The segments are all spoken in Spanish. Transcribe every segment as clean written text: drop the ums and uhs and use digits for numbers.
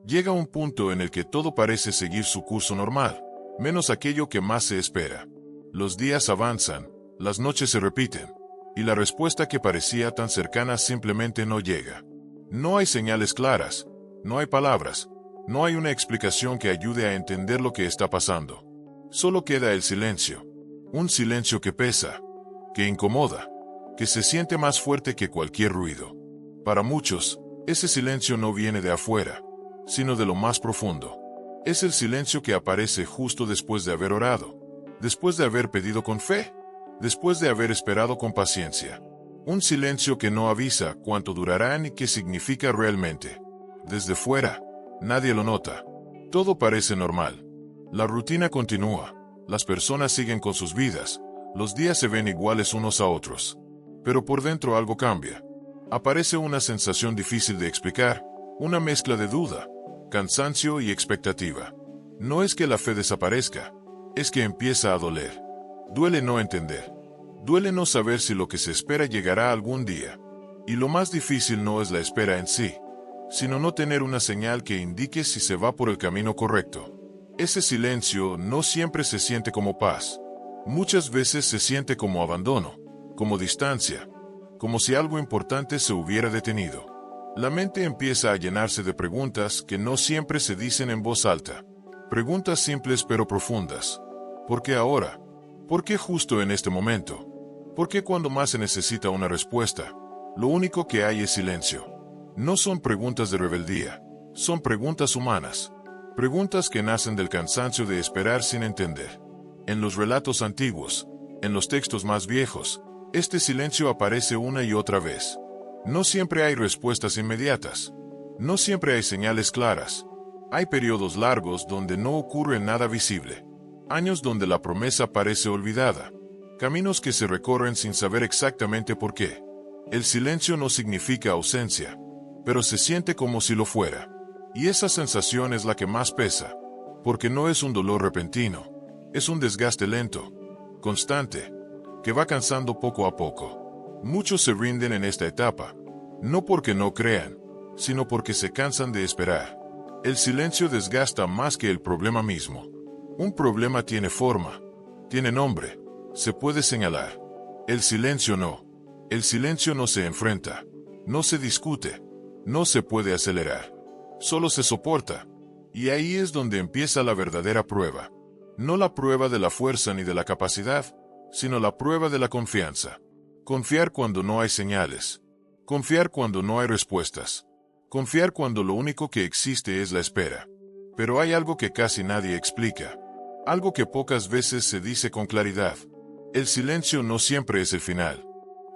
Llega un punto en el que todo parece seguir su curso normal, menos aquello que más se espera. Los días avanzan, las noches se repiten, y la respuesta que parecía tan cercana simplemente no llega. No hay señales claras, no hay palabras, no hay una explicación que ayude a entender lo que está pasando. Solo queda el silencio. Un silencio que pesa, que incomoda, que se siente más fuerte que cualquier ruido. Para muchos, ese silencio no viene de afuera, sino de lo más profundo. Es el silencio que aparece justo después de haber orado, después de haber pedido con fe, después de haber esperado con paciencia. Un silencio que no avisa cuánto durará ni qué significa realmente. Desde fuera, nadie lo nota. Todo parece normal. La rutina continúa. Las personas siguen con sus vidas. Los días se ven iguales unos a otros. Pero por dentro algo cambia. Aparece una sensación difícil de explicar, una mezcla de duda, cansancio y expectativa. No es que la fe desaparezca, es que empieza a doler. Duele no entender. Duele no saber si lo que se espera llegará algún día. Y lo más difícil no es la espera en sí, sino no tener una señal que indique si se va por el camino correcto. Ese silencio no siempre se siente como paz. Muchas veces se siente como abandono, como distancia, como si algo importante se hubiera detenido. La mente empieza a llenarse de preguntas que no siempre se dicen en voz alta. Preguntas simples pero profundas. ¿Por qué ahora? ¿Por qué justo en este momento? ¿Por qué cuando más se necesita una respuesta, lo único que hay es silencio? No son preguntas de rebeldía, son preguntas humanas. Preguntas que nacen del cansancio de esperar sin entender. En los relatos antiguos, en los textos más viejos, este silencio aparece una y otra vez. No siempre hay respuestas inmediatas. No siempre hay señales claras. Hay periodos largos donde no ocurre nada visible. Años donde la promesa parece olvidada. Caminos que se recorren sin saber exactamente por qué. El silencio no significa ausencia, pero se siente como si lo fuera. Y esa sensación es la que más pesa, porque no es un dolor repentino, es un desgaste lento, constante, que va cansando poco a poco. Muchos se rinden en esta etapa, no porque no crean, sino porque se cansan de esperar. El silencio desgasta más que el problema mismo. Un problema tiene forma, tiene nombre, se puede señalar. El silencio no. El silencio no se enfrenta, no se discute, no se puede acelerar. Solo se soporta. Y ahí es donde empieza la verdadera prueba. No la prueba de la fuerza ni de la capacidad, sino la prueba de la confianza. Confiar cuando no hay señales. Confiar cuando no hay respuestas. Confiar cuando lo único que existe es la espera. Pero hay algo que casi nadie explica. Algo que pocas veces se dice con claridad. El silencio no siempre es el final.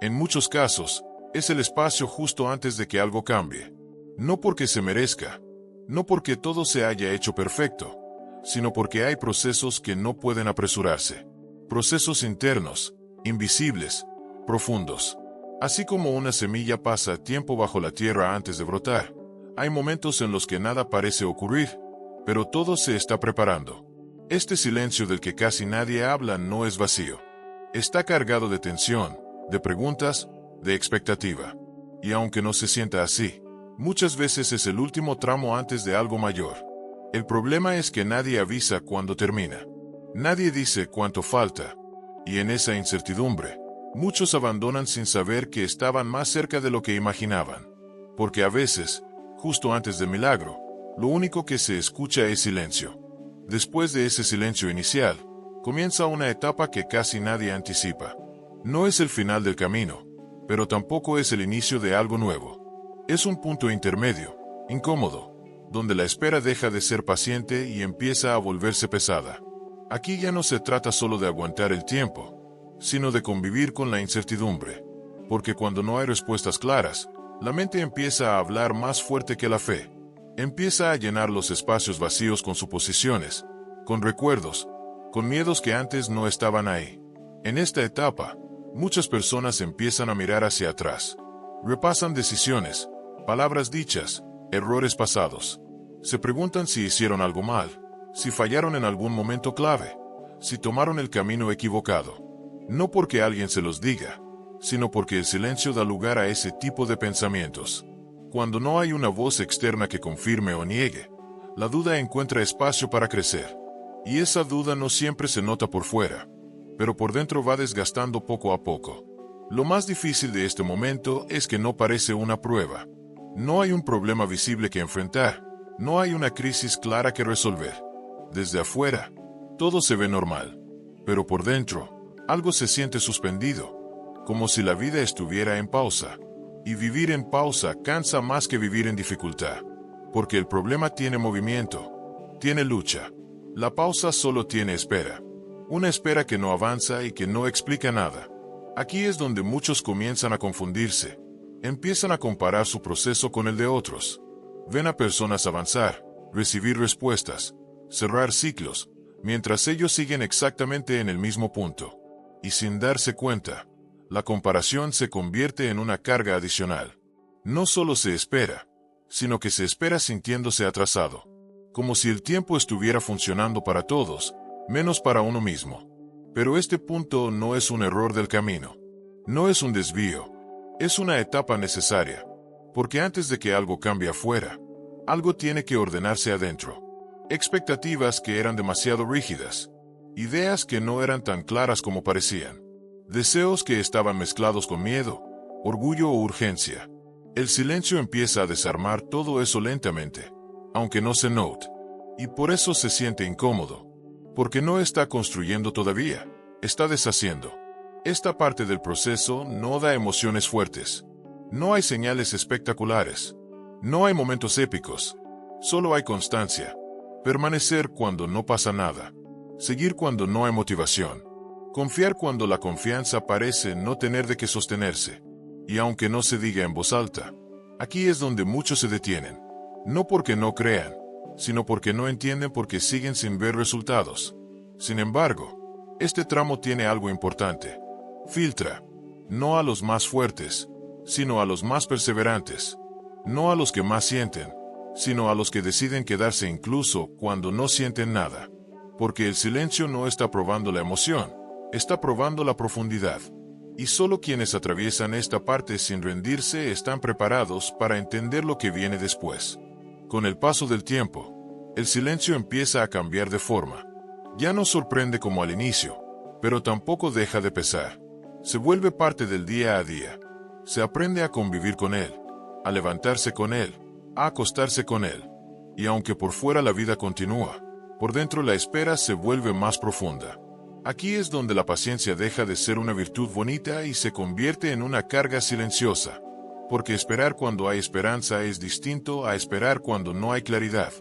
En muchos casos, es el espacio justo antes de que algo cambie. No porque se merezca, no porque todo se haya hecho perfecto, sino porque hay procesos que no pueden apresurarse. Procesos internos, invisibles, profundos. Así como una semilla pasa tiempo bajo la tierra antes de brotar, hay momentos en los que nada parece ocurrir, pero todo se está preparando. Este silencio del que casi nadie habla no es vacío. Está cargado de tensión, de preguntas, de expectativa. Y aunque no se sienta así, muchas veces es el último tramo antes de algo mayor. El problema es que nadie avisa cuándo termina. Nadie dice cuánto falta. Y en esa incertidumbre, muchos abandonan sin saber que estaban más cerca de lo que imaginaban. Porque a veces, justo antes del milagro, lo único que se escucha es silencio. Después de ese silencio inicial, comienza una etapa que casi nadie anticipa. No es el final del camino, pero tampoco es el inicio de algo nuevo. Es un punto intermedio, incómodo, donde la espera deja de ser paciente y empieza a volverse pesada. Aquí ya no se trata solo de aguantar el tiempo, sino de convivir con la incertidumbre. Porque cuando no hay respuestas claras, la mente empieza a hablar más fuerte que la fe. Empieza a llenar los espacios vacíos con suposiciones, con recuerdos, con miedos que antes no estaban ahí. En esta etapa, muchas personas empiezan a mirar hacia atrás. Repasan decisiones, palabras dichas, errores pasados. Se preguntan si hicieron algo mal, si fallaron en algún momento clave, si tomaron el camino equivocado. No porque alguien se los diga, sino porque el silencio da lugar a ese tipo de pensamientos. Cuando no hay una voz externa que confirme o niegue, La duda encuentra espacio para crecer. Y esa duda no siempre se nota por fuera, pero por dentro va desgastando poco a poco. Lo más difícil de este momento es que no parece una prueba. No hay un problema visible que enfrentar, no hay una crisis clara que resolver. Desde afuera, todo se ve normal, pero por dentro, algo se siente suspendido, como si la vida estuviera en pausa. Y vivir en pausa cansa más que vivir en dificultad, porque el problema tiene movimiento, tiene lucha. La pausa solo tiene espera, una espera que no avanza y que no explica nada. Aquí es donde muchos comienzan a confundirse, empiezan a comparar su proceso con el de otros. Ven a personas avanzar, recibir respuestas, cerrar ciclos, mientras ellos siguen exactamente en el mismo punto. Y sin darse cuenta, la comparación se convierte en una carga adicional. No solo se espera, sino que se espera sintiéndose atrasado, como si el tiempo estuviera funcionando para todos, menos para uno mismo. Pero este punto no es un error del camino, no es un desvío, es una etapa necesaria, porque antes de que algo cambie afuera, algo tiene que ordenarse adentro. Expectativas que eran demasiado rígidas, ideas que no eran tan claras como parecían. Deseos que estaban mezclados con miedo, orgullo o urgencia. El silencio empieza a desarmar todo eso lentamente, aunque no se note. Y por eso se siente incómodo, porque no está construyendo todavía, está deshaciendo. Esta parte del proceso no da emociones fuertes. No hay señales espectaculares. No hay momentos épicos. Solo hay constancia. Permanecer cuando no pasa nada. Seguir cuando no hay motivación. Confiar cuando la confianza parece no tener de qué sostenerse. Y aunque no se diga en voz alta, aquí es donde muchos se detienen. No porque no crean, sino porque no entienden porque siguen sin ver resultados. Sin embargo, este tramo tiene algo importante. Filtra, no a los más fuertes, sino a los más perseverantes. No a los que más sienten, sino a los que deciden quedarse incluso cuando no sienten nada. Porque el silencio no está probando la emoción, está probando la profundidad. Y solo quienes atraviesan esta parte sin rendirse están preparados para entender lo que viene después. Con el paso del tiempo, el silencio empieza a cambiar de forma. Ya no sorprende como al inicio, pero tampoco deja de pesar. Se vuelve parte del día a día. Se aprende a convivir con él, a levantarse con él, a acostarse con él. Y aunque por fuera la vida continúa, por dentro la espera se vuelve más profunda. Aquí es donde la paciencia deja de ser una virtud bonita y se convierte en una carga silenciosa. Porque esperar cuando hay esperanza es distinto a esperar cuando no hay claridad.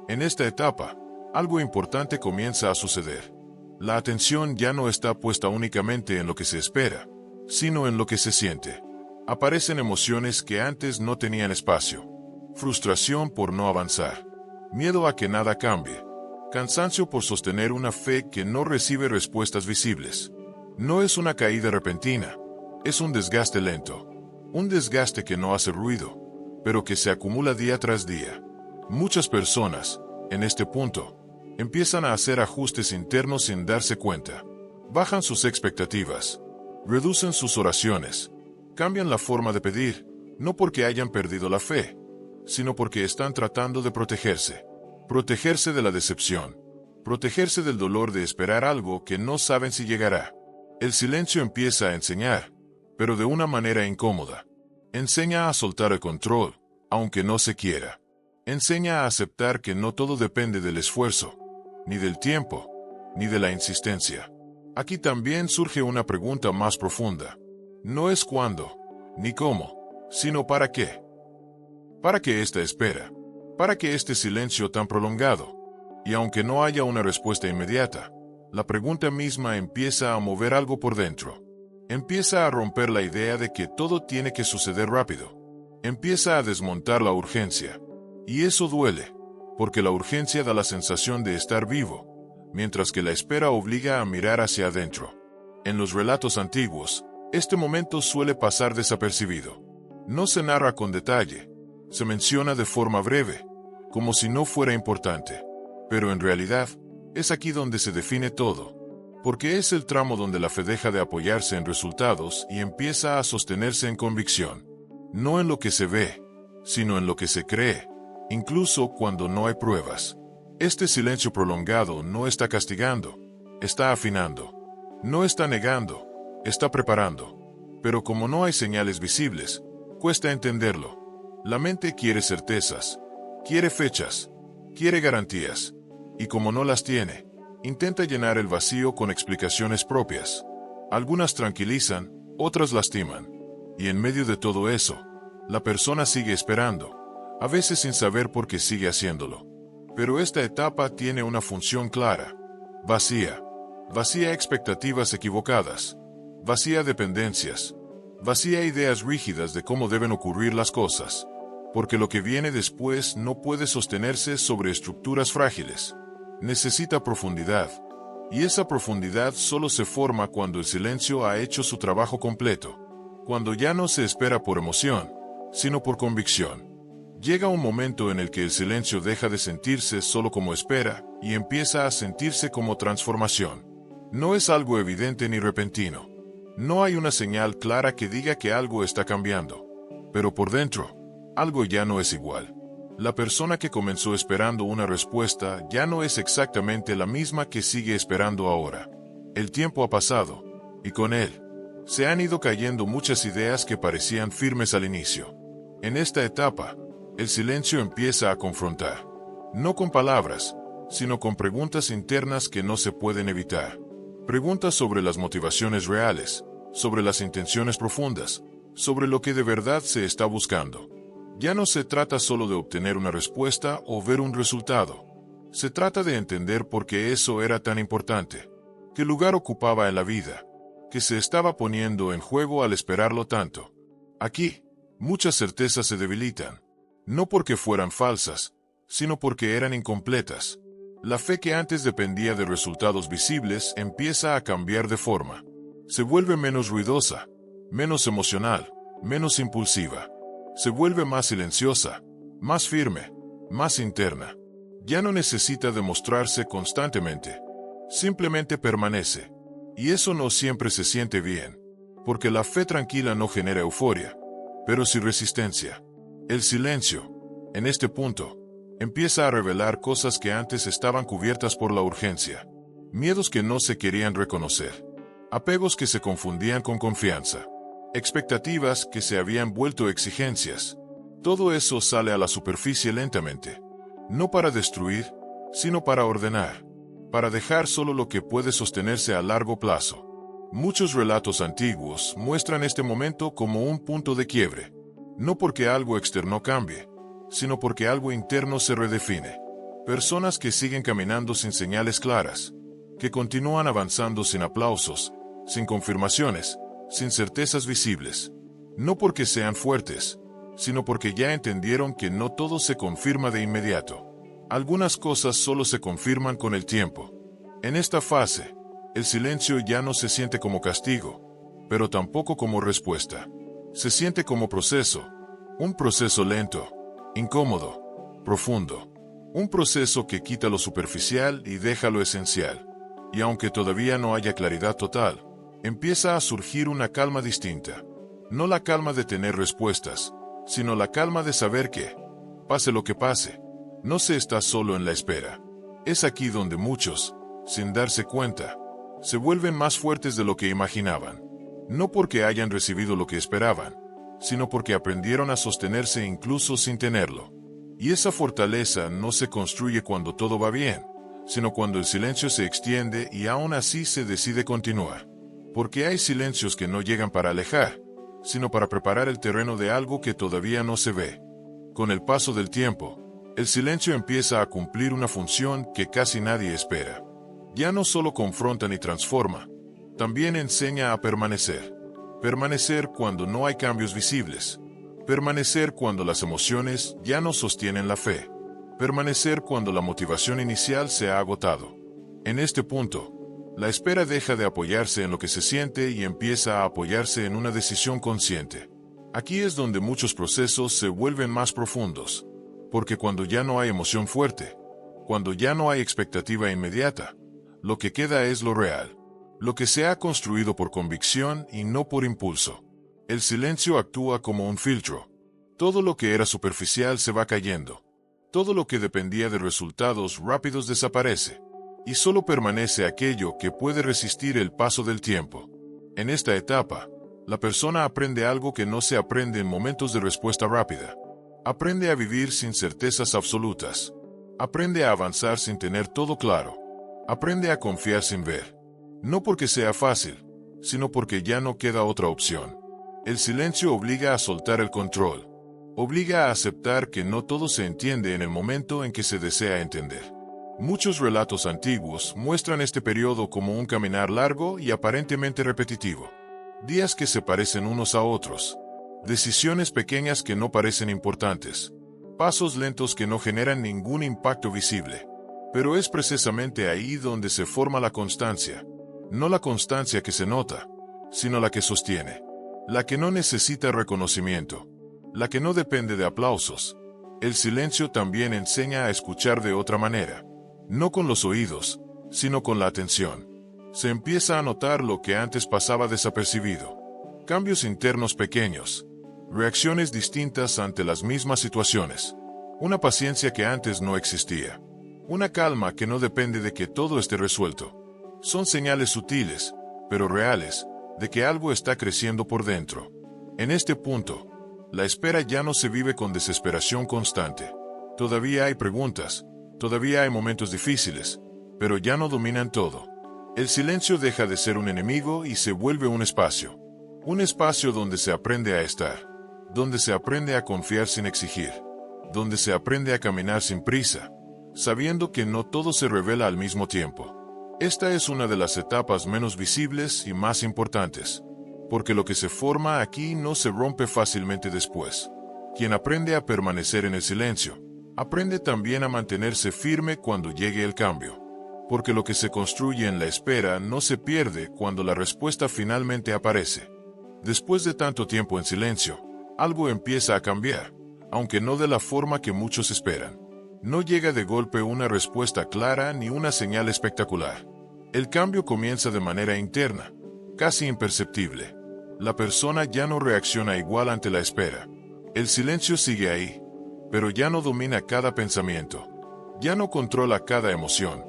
En esta etapa, algo importante comienza a suceder. La atención ya no está puesta únicamente en lo que se espera, sino en lo que se siente. Aparecen emociones que antes no tenían espacio. Frustración por no avanzar. Miedo a que nada cambie. Cansancio por sostener una fe que no recibe respuestas visibles. No es una caída repentina, es un desgaste lento. Un desgaste que no hace ruido, pero que se acumula día tras día. Muchas personas, en este punto, empiezan a hacer ajustes internos sin darse cuenta. Bajan sus expectativas, reducen sus oraciones, cambian la forma de pedir, no porque hayan perdido la fe, sino porque están tratando de protegerse. Protegerse de la decepción, protegerse del dolor de esperar algo que no saben si llegará. El silencio empieza a enseñar, pero de una manera incómoda. Enseña a soltar el control, aunque no se quiera. Enseña a aceptar que no todo depende del esfuerzo, ni del tiempo, ni de la insistencia. Aquí también surge una pregunta más profunda. No es cuándo, ni cómo, sino para qué. ¿Para qué esta espera? ¿Para qué este silencio tan prolongado? Y aunque no haya una respuesta inmediata, la pregunta misma empieza a mover algo por dentro. Empieza a romper la idea de que todo tiene que suceder rápido. Empieza a desmontar la urgencia. Y eso duele, porque la urgencia da la sensación de estar vivo, mientras que la espera obliga a mirar hacia adentro. En los relatos antiguos, este momento suele pasar desapercibido. No se narra con detalle, se menciona de forma breve, como si no fuera importante. Pero en realidad, es aquí donde se define todo, porque es el tramo donde la fe deja de apoyarse en resultados y empieza a sostenerse en convicción. No en lo que se ve, sino en lo que se cree. incluso cuando no hay pruebas. Este silencio prolongado no está castigando, está afinando. No está negando, está preparando. Pero como no hay señales visibles, cuesta entenderlo. La mente quiere certezas, quiere fechas, quiere garantías. Y como no las tiene, intenta llenar el vacío con explicaciones propias. Algunas tranquilizan, otras lastiman. Y en medio de todo eso, la persona sigue esperando, a veces sin saber por qué sigue haciéndolo. Pero esta etapa tiene una función clara. Vacía. Vacía expectativas equivocadas. Vacía dependencias. Vacía ideas rígidas de cómo deben ocurrir las cosas. Porque lo que viene después no puede sostenerse sobre estructuras frágiles. Necesita profundidad. Y esa profundidad solo se forma cuando el silencio ha hecho su trabajo completo. Cuando ya no se espera por emoción, sino por convicción. Llega un momento en el que el silencio deja de sentirse solo como espera y empieza a sentirse como transformación. No es algo evidente ni repentino. No hay una señal clara que diga que algo está cambiando. Pero por dentro, algo ya no es igual. La persona que comenzó esperando una respuesta ya no es exactamente la misma que sigue esperando ahora. El tiempo ha pasado, y con él, se han ido cayendo muchas ideas que parecían firmes al inicio. En esta etapa, el silencio empieza a confrontar. No con palabras, sino con preguntas internas que no se pueden evitar. Preguntas sobre las motivaciones reales, sobre las intenciones profundas, sobre lo que de verdad se está buscando. Ya no se trata solo de obtener una respuesta o ver un resultado. Se trata de entender por qué eso era tan importante, qué lugar ocupaba en la vida, que se estaba poniendo en juego al esperarlo tanto. Aquí, muchas certezas se debilitan, no porque fueran falsas, sino porque eran incompletas. La fe que antes dependía de resultados visibles empieza a cambiar de forma. Se vuelve menos ruidosa, menos emocional, menos impulsiva. Se vuelve más silenciosa, más firme, más interna. Ya no necesita demostrarse constantemente. Simplemente permanece. Y eso no siempre se siente bien, porque la fe tranquila no genera euforia, pero sí resistencia. El silencio, en este punto, empieza a revelar cosas que antes estaban cubiertas por la urgencia. Miedos que no se querían reconocer. Apegos que se confundían con confianza. Expectativas que se habían vuelto exigencias. Todo eso sale a la superficie lentamente. No para destruir, sino para ordenar. Para dejar solo lo que puede sostenerse a largo plazo. Muchos relatos antiguos muestran este momento como un punto de quiebre. No porque algo externo cambie, sino porque algo interno se redefine. Personas que siguen caminando sin señales claras, que continúan avanzando sin aplausos, sin confirmaciones, sin certezas visibles. No porque sean fuertes, sino porque ya entendieron que no todo se confirma de inmediato. Algunas cosas solo se confirman con el tiempo. En esta fase, el silencio ya no se siente como castigo, pero tampoco como respuesta. Se siente como proceso, un proceso lento, incómodo, profundo. Un proceso que quita lo superficial y deja lo esencial. Y aunque todavía no haya claridad total, empieza a surgir una calma distinta. No la calma de tener respuestas, sino la calma de saber que, pase lo que pase, no se está solo en la espera. Es aquí donde muchos, sin darse cuenta, se vuelven más fuertes de lo que imaginaban. No porque hayan recibido lo que esperaban, sino porque aprendieron a sostenerse incluso sin tenerlo. Y esa fortaleza no se construye cuando todo va bien, sino cuando el silencio se extiende y aún así se decide continuar. Porque hay silencios que no llegan para alejar, sino para preparar el terreno de algo que todavía no se ve. Con el paso del tiempo, el silencio empieza a cumplir una función que casi nadie espera. Ya no solo confronta ni transforma, también enseña a permanecer. Permanecer cuando no hay cambios visibles. Permanecer cuando las emociones ya no sostienen la fe. Permanecer cuando la motivación inicial se ha agotado. En este punto, la espera deja de apoyarse en lo que se siente y empieza a apoyarse en una decisión consciente. Aquí es donde muchos procesos se vuelven más profundos, porque cuando ya no hay emoción fuerte, cuando ya no hay expectativa inmediata, lo que queda es lo real, lo que se ha construido por convicción y no por impulso. El silencio actúa como un filtro. Todo lo que era superficial se va cayendo. Todo lo que dependía de resultados rápidos desaparece, y solo permanece aquello que puede resistir el paso del tiempo. En esta etapa, la persona aprende algo que no se aprende en momentos de respuesta rápida. Aprende a vivir sin certezas absolutas. Aprende a avanzar sin tener todo claro. Aprende a confiar sin ver. No porque sea fácil, sino porque ya no queda otra opción. El silencio obliga a soltar el control. Obliga a aceptar que no todo se entiende en el momento en que se desea entender. Muchos relatos antiguos muestran este periodo como un caminar largo y aparentemente repetitivo. Días que se parecen unos a otros. Decisiones pequeñas que no parecen importantes. Pasos lentos que no generan ningún impacto visible. Pero es precisamente ahí donde se forma la constancia. No la constancia que se nota, sino la que sostiene. La que no necesita reconocimiento. La que no depende de aplausos. El silencio también enseña a escuchar de otra manera. No con los oídos, sino con la atención. Se empieza a notar lo que antes pasaba desapercibido. Cambios internos pequeños. Reacciones distintas ante las mismas situaciones. Una paciencia que antes no existía. Una calma que no depende de que todo esté resuelto. Son señales sutiles, pero reales, de que algo está creciendo por dentro. En este punto, la espera ya no se vive con desesperación constante. Todavía hay preguntas, todavía hay momentos difíciles, pero ya no dominan todo. El silencio deja de ser un enemigo y se vuelve un espacio. Un espacio donde se aprende a estar, donde se aprende a confiar sin exigir, donde se aprende a caminar sin prisa, sabiendo que no todo se revela al mismo tiempo. Esta es una de las etapas menos visibles y más importantes, porque lo que se forma aquí no se rompe fácilmente después. Quien aprende a permanecer en el silencio, aprende también a mantenerse firme cuando llegue el cambio, porque lo que se construye en la espera no se pierde cuando la respuesta finalmente aparece. Después de tanto tiempo en silencio, algo empieza a cambiar, aunque no de la forma que muchos esperan. No llega de golpe una respuesta clara ni una señal espectacular. El cambio comienza de manera interna, casi imperceptible. La persona ya no reacciona igual ante la espera. El silencio sigue ahí, pero ya no domina cada pensamiento. Ya no controla cada emoción.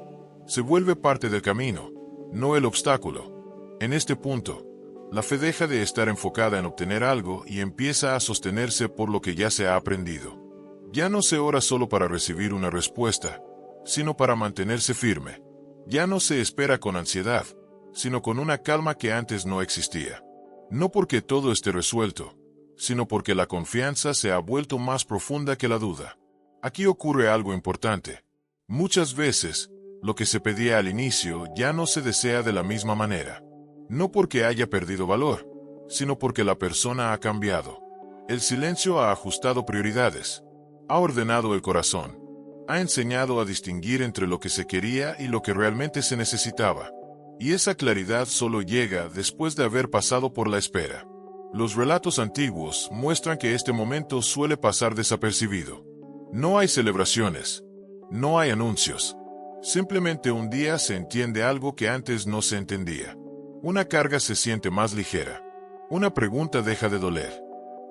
Se vuelve parte del camino, no el obstáculo. En este punto, la fe deja de estar enfocada en obtener algo y empieza a sostenerse por lo que ya se ha aprendido. Ya no se ora solo para recibir una respuesta, sino para mantenerse firme. Ya no se espera con ansiedad, sino con una calma que antes no existía. No porque todo esté resuelto, sino porque la confianza se ha vuelto más profunda que la duda. Aquí ocurre algo importante. Muchas veces, lo que se pedía al inicio ya no se desea de la misma manera. No porque haya perdido valor, sino porque la persona ha cambiado. El silencio ha ajustado prioridades, ha ordenado el corazón, ha enseñado a distinguir entre lo que se quería y lo que realmente se necesitaba. Y esa claridad solo llega después de haber pasado por la espera. Los relatos antiguos muestran que este momento suele pasar desapercibido. No hay celebraciones, no hay anuncios. Simplemente un día se entiende algo que antes no se entendía. Una carga se siente más ligera. Una pregunta deja de doler.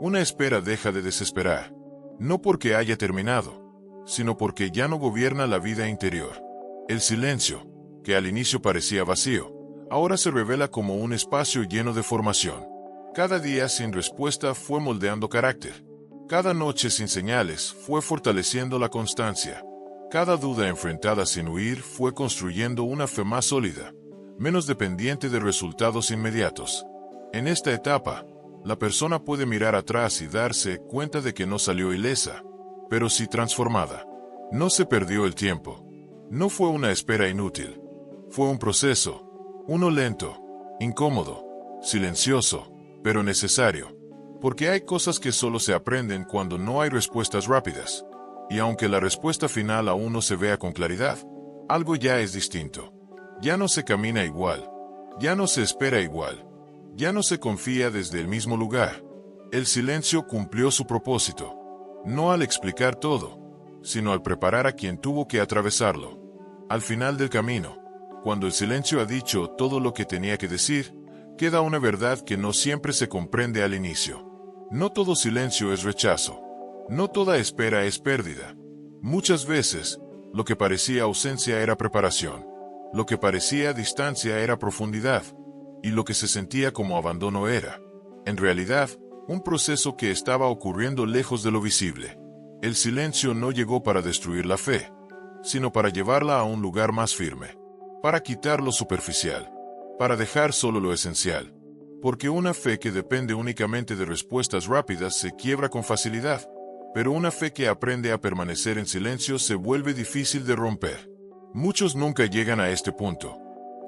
Una espera deja de desesperar. No porque haya terminado, sino porque ya no gobierna la vida interior. El silencio, que al inicio parecía vacío, ahora se revela como un espacio lleno de formación. Cada día sin respuesta fue moldeando carácter. Cada noche sin señales fue fortaleciendo la constancia. Cada duda enfrentada sin huir fue construyendo una fe más sólida, menos dependiente de resultados inmediatos. En esta etapa, la persona puede mirar atrás y darse cuenta de que no salió ilesa, pero sí transformada. No se perdió el tiempo. No fue una espera inútil. Fue un proceso, uno lento, incómodo, silencioso, pero necesario. Porque hay cosas que solo se aprenden cuando no hay respuestas rápidas. Y aunque la respuesta final aún no se vea con claridad, algo ya es distinto. Ya no se camina igual. Ya no se espera igual. Ya no se confía desde el mismo lugar. El silencio cumplió su propósito. No al explicar todo, sino al preparar a quien tuvo que atravesarlo. Al final del camino, cuando el silencio ha dicho todo lo que tenía que decir, queda una verdad que no siempre se comprende al inicio. No todo silencio es rechazo. No toda espera es pérdida. Muchas veces, lo que parecía ausencia era preparación, lo que parecía distancia era profundidad, y lo que se sentía como abandono era, en realidad, un proceso que estaba ocurriendo lejos de lo visible. El silencio no llegó para destruir la fe, sino para llevarla a un lugar más firme, para quitar lo superficial, para dejar solo lo esencial, porque una fe que depende únicamente de respuestas rápidas se quiebra con facilidad, pero una fe que aprende a permanecer en silencio se vuelve difícil de romper. Muchos nunca llegan a este punto.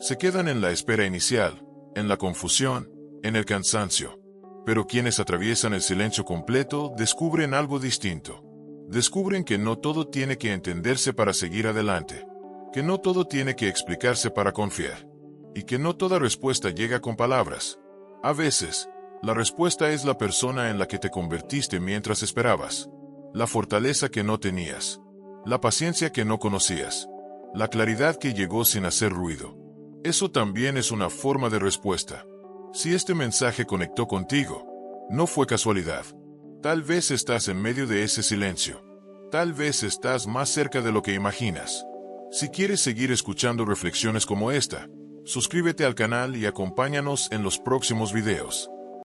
Se quedan en la espera inicial, en la confusión, en el cansancio. Pero quienes atraviesan el silencio completo descubren algo distinto. Descubren que no todo tiene que entenderse para seguir adelante, que no todo tiene que explicarse para confiar, y que no toda respuesta llega con palabras. A veces, la respuesta es la persona en la que te convertiste mientras esperabas, la fortaleza que no tenías, la paciencia que no conocías, la claridad que llegó sin hacer ruido. Eso también es una forma de respuesta. Si este mensaje conectó contigo, no fue casualidad. Tal vez estás en medio de ese silencio. Tal vez estás más cerca de lo que imaginas. Si quieres seguir escuchando reflexiones como esta, suscríbete al canal y acompáñanos en los próximos videos.